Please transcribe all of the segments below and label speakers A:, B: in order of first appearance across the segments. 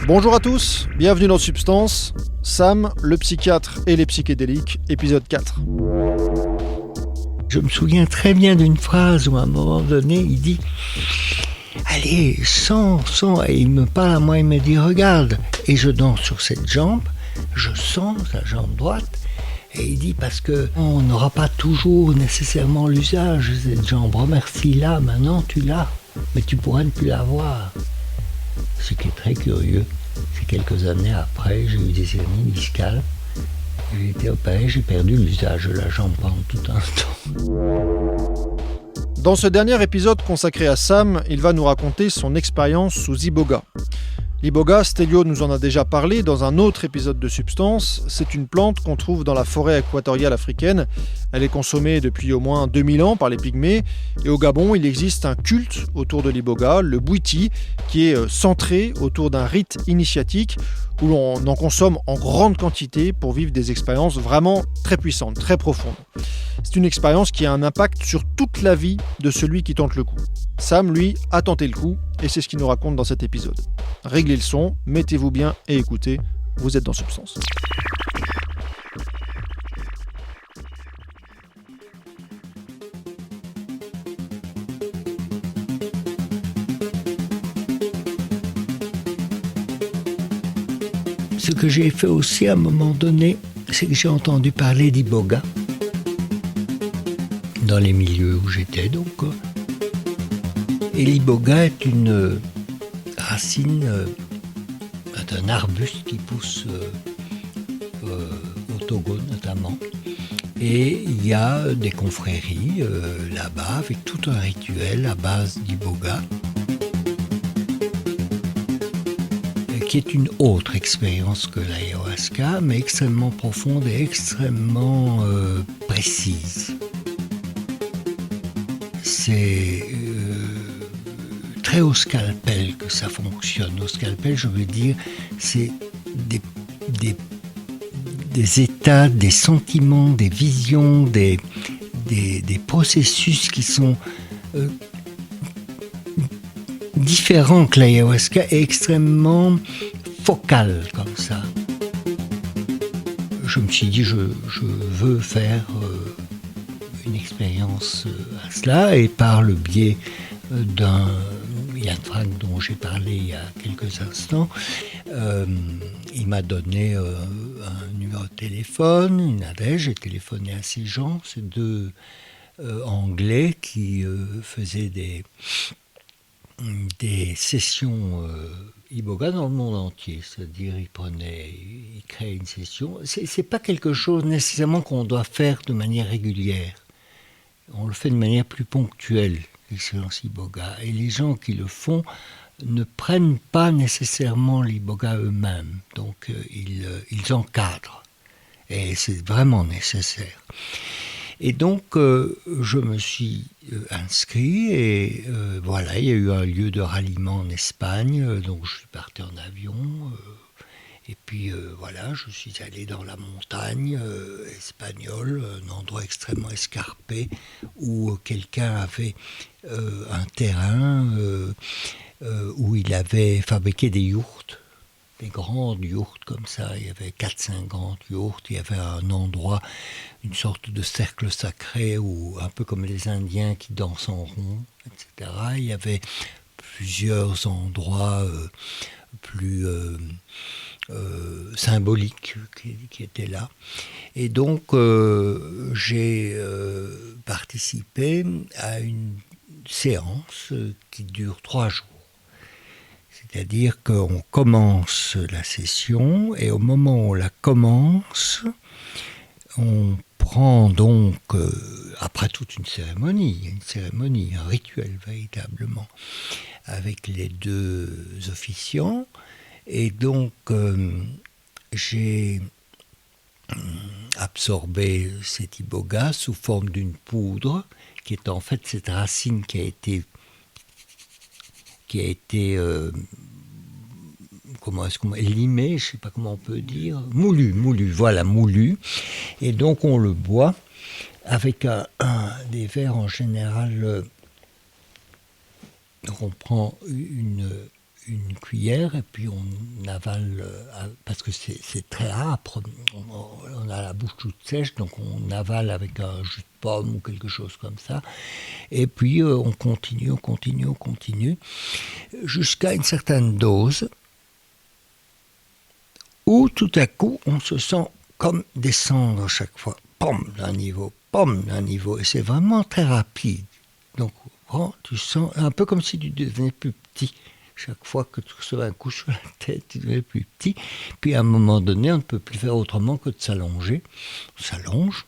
A: Bonjour à tous, bienvenue dans Substance, Sam, le psychiatre et les psychédéliques, épisode 4.
B: Je me souviens très bien d'une phrase où à un moment donné, il dit « Allez, sens », et il me parle à moi, il me dit « Regarde », et je danse sur cette jambe, je sens la jambe droite, et il dit « Parce qu'on n'aura pas toujours nécessairement l'usage de cette jambe, remercie-la, maintenant tu l'as, mais tu pourrais ne plus l'avoir ». Ce qui est très curieux, c'est quelques années après, j'ai eu des hernies discales. J'ai été opéré, j'ai perdu l'usage de la jambe pendant tout un temps.
A: Dans ce dernier épisode consacré à Sam, il va nous raconter son expérience sous iboga. L'iboga, Stélio nous en a déjà parlé dans un autre épisode de Substance. C'est une plante qu'on trouve dans la forêt équatoriale africaine. Elle est consommée depuis au moins 2000 ans par les pygmées. Et au Gabon, il existe un culte autour de l'iboga, le bouiti, qui est centré autour d'un rite initiatique où l'on en consomme en grande quantité pour vivre des expériences vraiment très puissantes, très profondes. C'est une expérience qui a un impact sur toute la vie de celui qui tente le coup. Sam, lui, a tenté le coup et c'est ce qu'il nous raconte dans cet épisode. Réglez le son, mettez-vous bien et écoutez, vous êtes dans Substance.
B: Ce que j'ai fait aussi à un moment donné, c'est que j'ai entendu parler d'iboga dans les milieux où j'étais donc. Et l'iboga est une racine d'un arbuste qui pousse au Togo notamment. Et il y a des confréries là-bas avec tout un rituel à base d'iboga, qui est une autre expérience que l'ayahuasca, mais extrêmement profonde et extrêmement précise. C'est très au scalpel que ça fonctionne. Au scalpel, je veux dire, c'est des états, des sentiments, des visions, des processus qui sont différents que l'ayahuasca et extrêmement focal comme ça. Je me suis dit, je veux faire une expérience à cela, et par le biais d'un Yann Frank dont j'ai parlé il y a quelques instants, il m'a donné un numéro de téléphone, une adresse. J'ai téléphoné à ces gens, ces deux Anglais qui faisaient des sessions iboga dans le monde entier, c'est-à-dire ils créaient une session. C'est pas quelque chose nécessairement qu'on doit faire de manière régulière. On le fait de manière plus ponctuelle, l'expérience iboga. Et les gens qui le font ne prennent pas nécessairement l'iboga eux-mêmes, donc ils encadrent. Et c'est vraiment nécessaire. Et donc, je me suis inscrit et voilà, il y a eu un lieu de ralliement en Espagne, donc je suis parti en avion. Et puis voilà, je suis allé dans la montagne espagnole, un endroit extrêmement escarpé où quelqu'un avait un terrain où il avait fabriqué des yourtes. Des grandes yourtes comme ça, il y avait 4-5 grandes yourtes, il y avait un endroit, une sorte de cercle sacré, où, un peu comme les Indiens qui dansent en rond, etc. Il y avait plusieurs endroits plus symboliques qui étaient là. Et donc j'ai participé à une séance qui dure 3 jours. C'est-à-dire qu'on commence la session et au moment où on la commence, on prend donc, après toute une cérémonie, un rituel véritablement, avec les deux officiants. Et donc, j'ai absorbé cet iboga sous forme d'une poudre, qui est en fait cette racine qui a été comment est-ce qu'on limé, je ne sais pas comment on peut dire, moulu, voilà, moulu. Et donc on le boit avec des verres en général. Donc on prend une une cuillère et puis on avale, parce que c'est très âpre, on a la bouche toute sèche, donc on avale avec un jus de pomme ou quelque chose comme ça. Et puis on continue, jusqu'à une certaine dose où tout à coup on se sent comme descendre chaque fois, pom d'un niveau, et c'est vraiment très rapide. Donc tu sens un peu comme si tu devenais plus petit. Chaque fois que tu recevais un coup sur la tête, tu devenais plus petit. Puis à un moment donné, on ne peut plus faire autrement que de s'allonger. On s'allonge.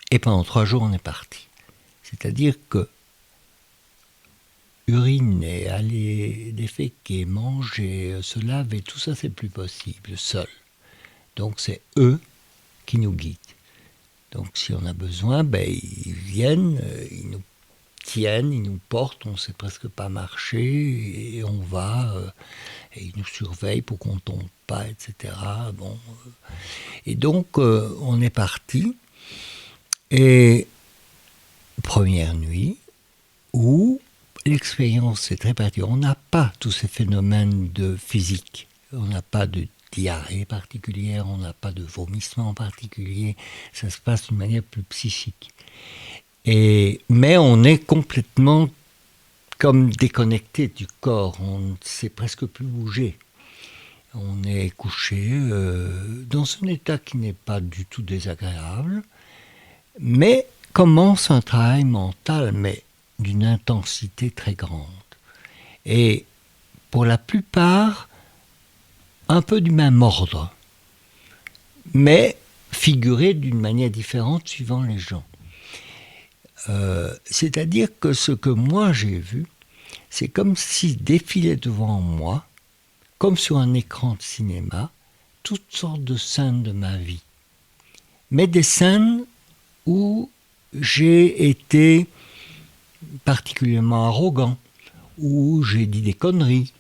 B: Et pendant 3 jours, on est parti. C'est-à-dire que uriner, aller déféquer, manger, se laver, tout ça, c'est plus possible, seul. Donc c'est eux qui nous guident. Donc si on a besoin, ils viennent, ils nous tiennent, ils nous portent, on ne sait presque pas marcher, et on va, et ils nous surveillent pour qu'on ne tombe pas, etc. Et donc, on est parti, et première nuit, où l'expérience est très particulière. On n'a pas tous ces phénomènes de physique, on n'a pas de diarrhée particulière, on n'a pas de vomissement particulier, ça se passe d'une manière plus psychique. Mais on est complètement comme déconnecté du corps, on ne sait presque plus bouger. On est couché dans un état qui n'est pas du tout désagréable, mais commence un travail mental, mais d'une intensité très grande. Et pour la plupart, un peu du même ordre, mais figuré d'une manière différente suivant les gens. C'est-à-dire que ce que moi j'ai vu, c'est comme si défilait devant moi, comme sur un écran de cinéma, toutes sortes de scènes de ma vie. Mais des scènes où j'ai été particulièrement arrogant, où j'ai dit des conneries,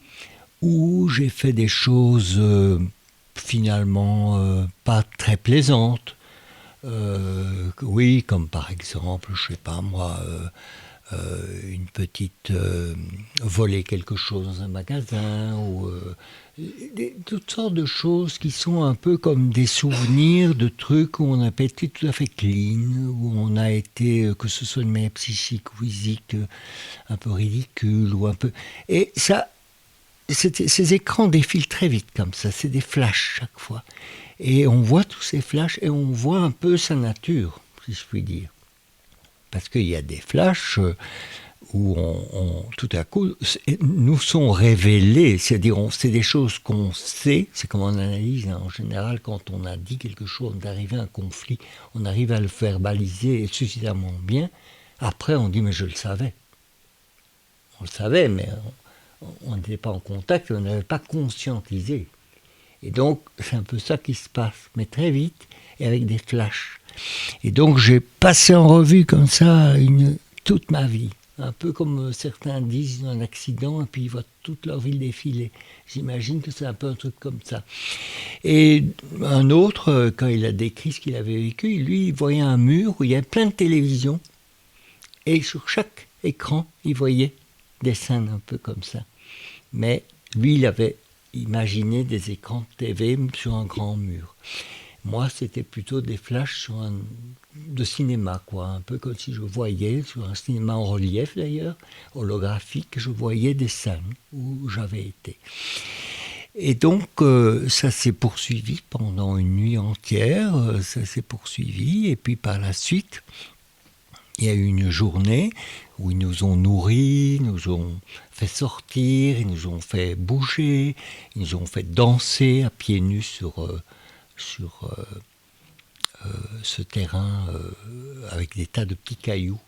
B: où j'ai fait des choses finalement pas très plaisantes. Oui, comme par exemple, je sais pas moi, une petite voler quelque chose dans un magasin, ou toutes sortes de choses qui sont un peu comme des souvenirs de trucs où on n'a pas été tout à fait clean, où on a été, que ce soit de manière psychique ou physique, un peu ridicule, ou un peu... Et ça, ces écrans défilent très vite comme ça, c'est des flashs chaque fois. Et on voit tous ces flashs et on voit un peu sa nature, si je puis dire. Parce qu'il y a des flashs où tout à coup, nous sont révélés, c'est-à-dire c'est des choses qu'on sait, c'est comme on analyse, en général, quand on a dit quelque chose, on est arrivé à un conflit, on arrive à le verbaliser suffisamment bien, après on dit mais je le savais. On le savait, mais on n'était pas en contact, on n'avait pas conscientisé. Et donc, c'est un peu ça qui se passe, mais très vite et avec des flashs. Et donc, j'ai passé en revue comme ça toute ma vie. Un peu comme certains disent un accident, et puis ils voient toute leur vie défiler. J'imagine que c'est un peu un truc comme ça. Et un autre, quand il a décrit ce qu'il avait vécu, lui, il voyait un mur où il y avait plein de télévisions. Et sur chaque écran, il voyait des scènes un peu comme ça. Mais lui, il avait imaginé des écrans de TV sur un grand mur. Moi, c'était plutôt des flashs de cinéma, quoi. Un peu comme si je voyais, sur un cinéma en relief d'ailleurs, holographique, je voyais des scènes où j'avais été. Et donc, ça s'est poursuivi pendant une nuit entière, ça s'est poursuivi, et puis par la suite, il y a eu une journée où ils nous ont nourris, nous ont fait sortir, ils nous ont fait bouger, ils nous ont fait danser à pieds nus sur ce terrain avec des tas de petits cailloux,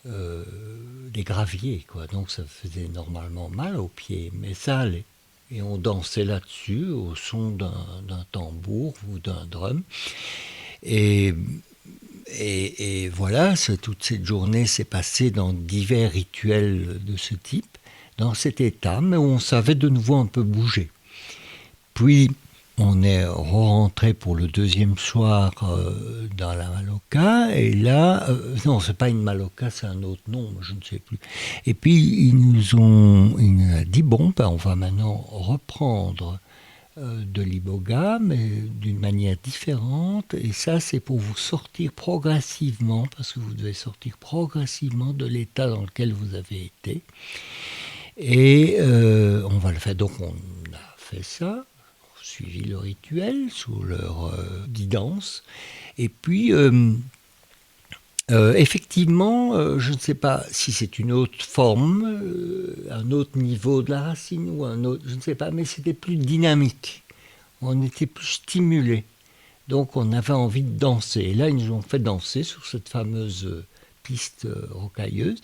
B: des graviers, quoi. Donc ça faisait normalement mal aux pieds, mais ça allait. Et on dansait là-dessus au son d'un tambour ou d'un drum. Et voilà, toute cette journée s'est passée dans divers rituels de ce type, dans cet état, mais où on savait de nouveau un peu bouger. Puis, on est rentré pour le deuxième soir dans la Maloca, et là, non, c'est pas une Maloca, c'est un autre nom, je ne sais plus. Et puis, il nous a dit, bon, ben, on va maintenant reprendre de l'iboga, mais d'une manière différente, et ça, c'est pour vous sortir progressivement, parce que vous devez sortir progressivement de l'état dans lequel vous avez été. Et on va le faire, donc on a fait ça, suivi le rituel sous leur guidance. Et puis, effectivement, je ne sais pas si c'est une autre forme, un autre niveau de la racine ou un autre, je ne sais pas, mais c'était plus dynamique. On était plus stimulé. Donc, on avait envie de danser. Et là, ils nous ont fait danser sur cette fameuse piste rocailleuse.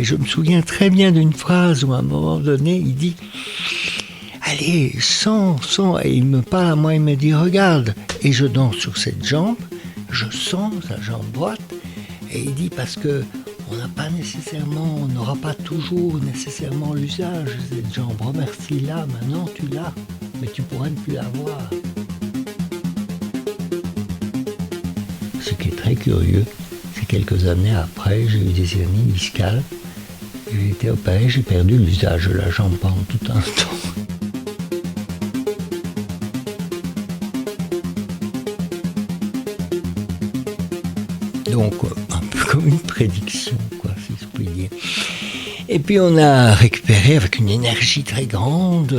B: Et je me souviens très bien d'une phrase où à un moment donné, il dit « Allez, sens ». Et il me parle à moi, il me dit « Regarde ». Et je danse sur cette jambe, je sens sa jambe droite. Et il dit « Parce que on n'aura pas toujours nécessairement l'usage de cette jambe. Remercie-la, maintenant tu l'as, mais tu pourrais ne plus l'avoir ». Ce qui est très curieux, c'est quelques années après, j'ai eu des hernies discales. J'ai été opéré, j'ai perdu l'usage de la jambe pendant tout un temps. Donc, un peu comme une prédiction, quoi, si je puis dire. Et puis, on a récupéré avec une énergie très grande.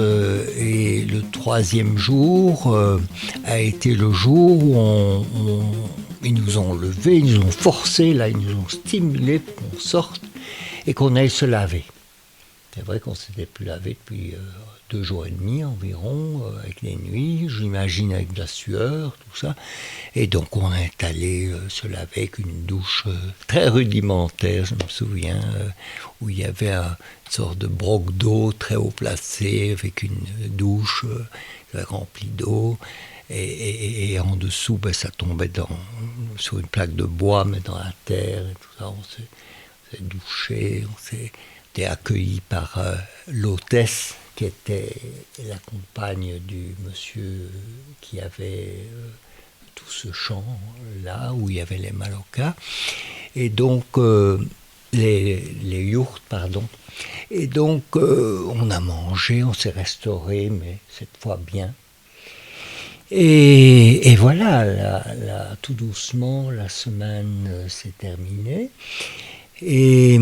B: Et le troisième jour a été le jour où ils nous ont levés, ils nous ont forcés, là, ils nous ont stimulés pour qu'on sorte. Et qu'on aille se laver. C'est vrai qu'on ne s'était plus lavé depuis 2 jours et demi environ, avec les nuits, j'imagine avec de la sueur, tout ça. Et donc on est allé se laver avec une douche très rudimentaire, je me souviens, où il y avait une sorte de broc d'eau très haut placé, avec une douche remplie d'eau. Et en dessous, ben, ça tombait sur une plaque de bois, mais dans la terre, et tout ça. On s'est douché, on s'est été accueillis par l'hôtesse qui était la compagne du monsieur qui avait tout ce champ là où il y avait les Malocas et donc les yourtes, pardon. Et donc on a mangé, on s'est restauré, mais cette fois bien. Et voilà, tout doucement, la semaine s'est terminée. Et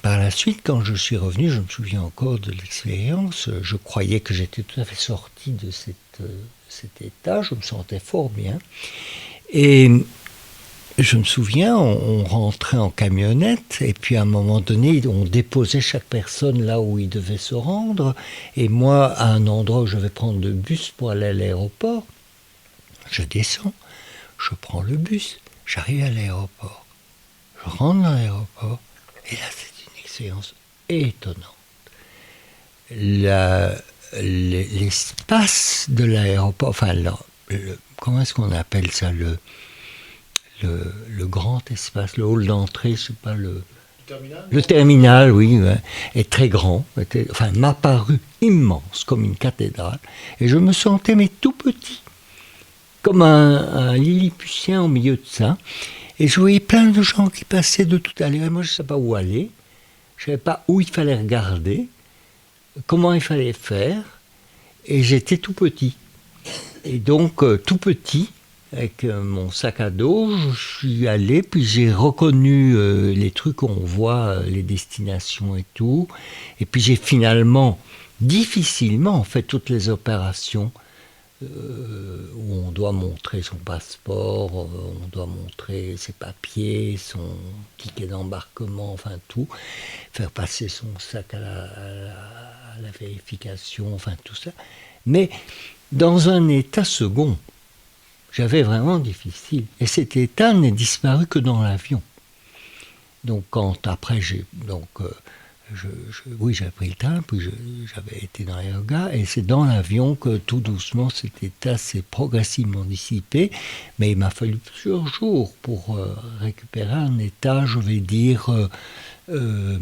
B: par la suite, quand je suis revenu, je me souviens encore de l'expérience, je croyais que j'étais tout à fait sorti de cet état, je me sentais fort bien. Et je me souviens, on rentrait en camionnette, et puis à un moment donné, on déposait chaque personne là où il devait se rendre, et moi, à un endroit où je vais prendre le bus pour aller à l'aéroport, je descends, je prends le bus, j'arrive à l'aéroport. Je rentre dans l'aéroport, et là, c'est une expérience étonnante. L'espace de l'aéroport, enfin, comment est-ce qu'on appelle ça, le grand espace, le hall d'entrée, je sais pas, le terminal, oui, ouais, est très grand, m'a paru immense, comme une cathédrale, et je me sentais, mais tout petit, comme un Lilliputien au milieu de ça. Et je voyais plein de gens qui passaient de tout à l'heure. Et moi, je ne savais pas où aller. Je ne savais pas où il fallait regarder, comment il fallait faire. Et j'étais tout petit. Et donc, tout petit, avec mon sac à dos, je suis allé, puis j'ai reconnu les trucs qu'on voit, les destinations et tout. Et puis j'ai finalement, difficilement, fait toutes les opérations. Où on doit montrer son passeport, on doit montrer ses papiers, son ticket d'embarquement, enfin tout, faire passer son sac à la vérification, enfin tout ça. Mais dans un état second, j'avais vraiment difficile. Et cet état n'est disparu que dans l'avion. Donc quand après j'ai Oui, j'avais pris le train, puis j'avais été dans l'aérogare, et c'est dans l'avion que tout doucement cet état s'est progressivement dissipé, mais il m'a fallu plusieurs jours pour récupérer un état, je vais dire, euh,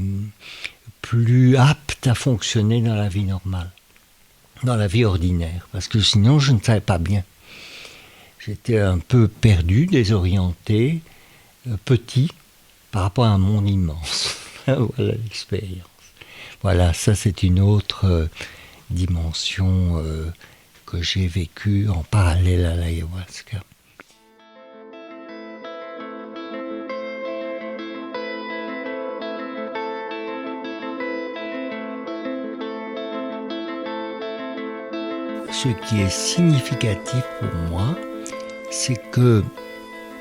B: plus apte à fonctionner dans la vie normale, dans la vie ordinaire, parce que sinon je ne savais pas bien. J'étais un peu perdu, désorienté, petit, par rapport à un monde immense. Voilà l'expérience. Voilà, ça c'est une autre dimension que j'ai vécue en parallèle à l'ayahuasca. Ce qui est significatif pour moi, c'est que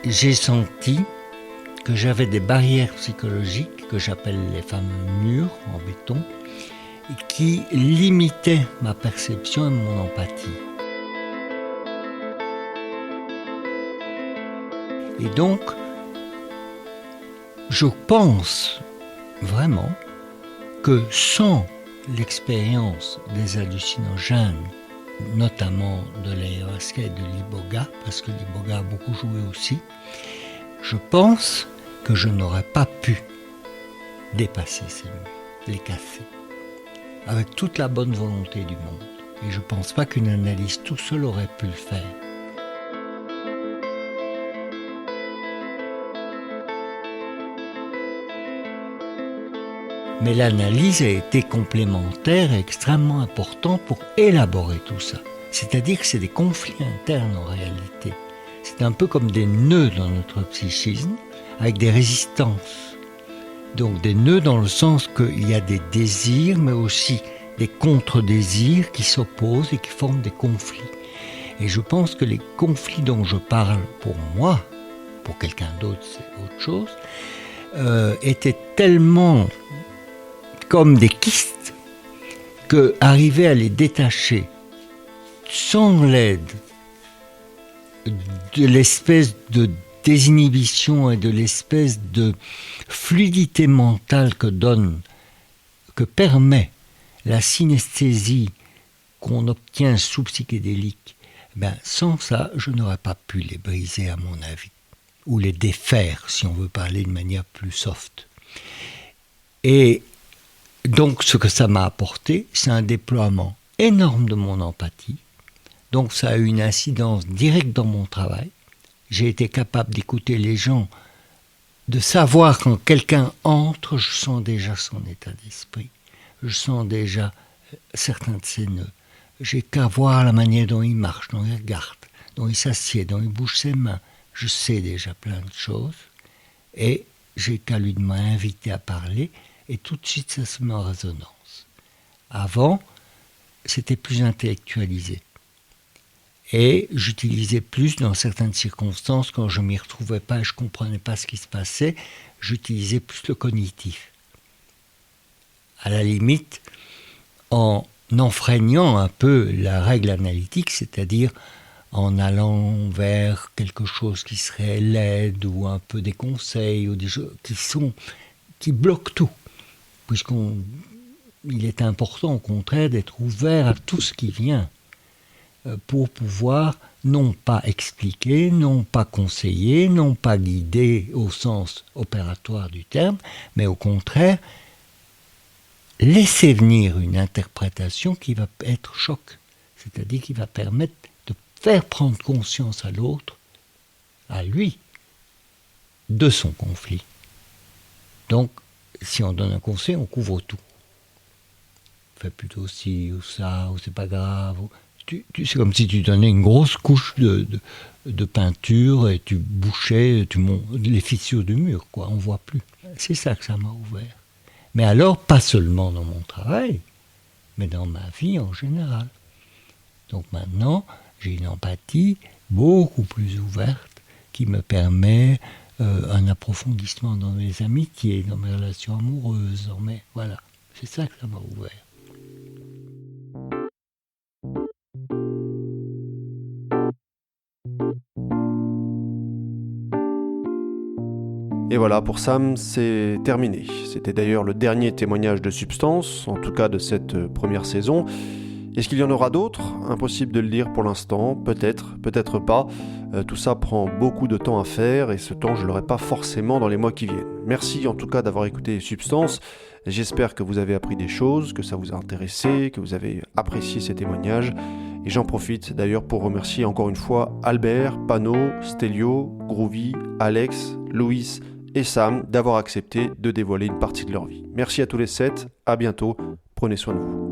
B: j'ai senti que j'avais des barrières psychologiques, que j'appelle les fameux murs en béton, qui limitaient ma perception et mon empathie. Et donc, je pense vraiment que sans l'expérience des hallucinogènes, notamment de l'ayahuasca et de l'iboga, parce que l'iboga a beaucoup joué aussi, je pense que je n'aurais pas pu dépasser ces murs, les casser, avec toute la bonne volonté du monde. Et je ne pense pas qu'une analyse tout seul aurait pu le faire. Mais l'analyse a été complémentaire et extrêmement importante pour élaborer tout ça. C'est-à-dire que c'est des conflits internes en réalité. C'est un peu comme des nœuds dans notre psychisme, avec des résistances. Donc des nœuds dans le sens qu'il y a des désirs, mais aussi des contre-désirs qui s'opposent et qui forment des conflits. Et je pense que les conflits dont je parle pour moi, pour quelqu'un d'autre c'est autre chose, étaient tellement comme des kystes que arriver à les détacher sans l'aide de l'espèce de désinhibition et de l'espèce de fluidité mentale que permet la synesthésie qu'on obtient sous psychédélique, sans ça, je n'aurais pas pu les briser à mon avis, ou les défaire si on veut parler de manière plus soft. Et donc ce que ça m'a apporté, c'est un déploiement énorme de mon empathie. Donc ça a eu une incidence directe dans mon travail. J'ai été capable d'écouter les gens, de savoir quand quelqu'un entre, je sens déjà son état d'esprit. Je sens déjà certains de ses nœuds. J'ai qu'à voir la manière dont il marche, dont il regarde, dont il s'assied, dont il bouge ses mains. Je sais déjà plein de choses. Et j'ai qu'à lui m'inviter à parler. Et tout de suite, ça se met en résonance. Avant, c'était plus intellectualisé. Et j'utilisais plus, dans certaines circonstances, quand je ne m'y retrouvais pas et je ne comprenais pas ce qui se passait, j'utilisais plus le cognitif. À la limite, en enfreignant un peu la règle analytique, c'est-à-dire en allant vers quelque chose qui serait l'aide ou un peu des conseils ou des choses qui bloquent tout. Puisqu'il est important, au contraire, d'être ouvert à tout ce qui vient pour pouvoir non pas expliquer, non pas conseiller, non pas guider au sens opératoire du terme, mais au contraire, laisser venir une interprétation qui va être choc, c'est-à-dire qui va permettre de faire prendre conscience à l'autre, à lui, de son conflit. Donc, si on donne un conseil, on couvre tout. Fais plutôt ci ou ça, ou c'est pas grave. C'est comme si tu donnais une grosse couche de peinture et tu bouchais les fissures du mur, quoi. On voit plus. C'est ça que ça m'a ouvert. Mais alors, pas seulement dans mon travail, mais dans ma vie en général. Donc maintenant, j'ai une empathie beaucoup plus ouverte qui me permet un approfondissement dans mes amitiés, dans mes relations amoureuses, voilà. C'est ça que ça m'a ouvert.
A: Et
C: voilà, pour Sam, c'est terminé. C'était d'ailleurs le dernier témoignage de Substance, en tout cas de cette première saison. Est-ce qu'il y en aura d'autres ? Impossible de le dire pour l'instant, peut-être, peut-être pas. Tout ça prend beaucoup de temps à faire et ce temps je l'aurai pas forcément dans les mois qui viennent. Merci en tout cas d'avoir écouté Substance. J'espère que vous avez appris des choses, que ça vous a intéressé, que vous avez apprécié ces témoignages. Et j'en profite d'ailleurs pour remercier encore une fois Albert, Pano, Stelio, Groovy, Alex, Louis et Sam d'avoir accepté de dévoiler une partie de leur vie. Merci à tous les 7, à bientôt, prenez soin de vous.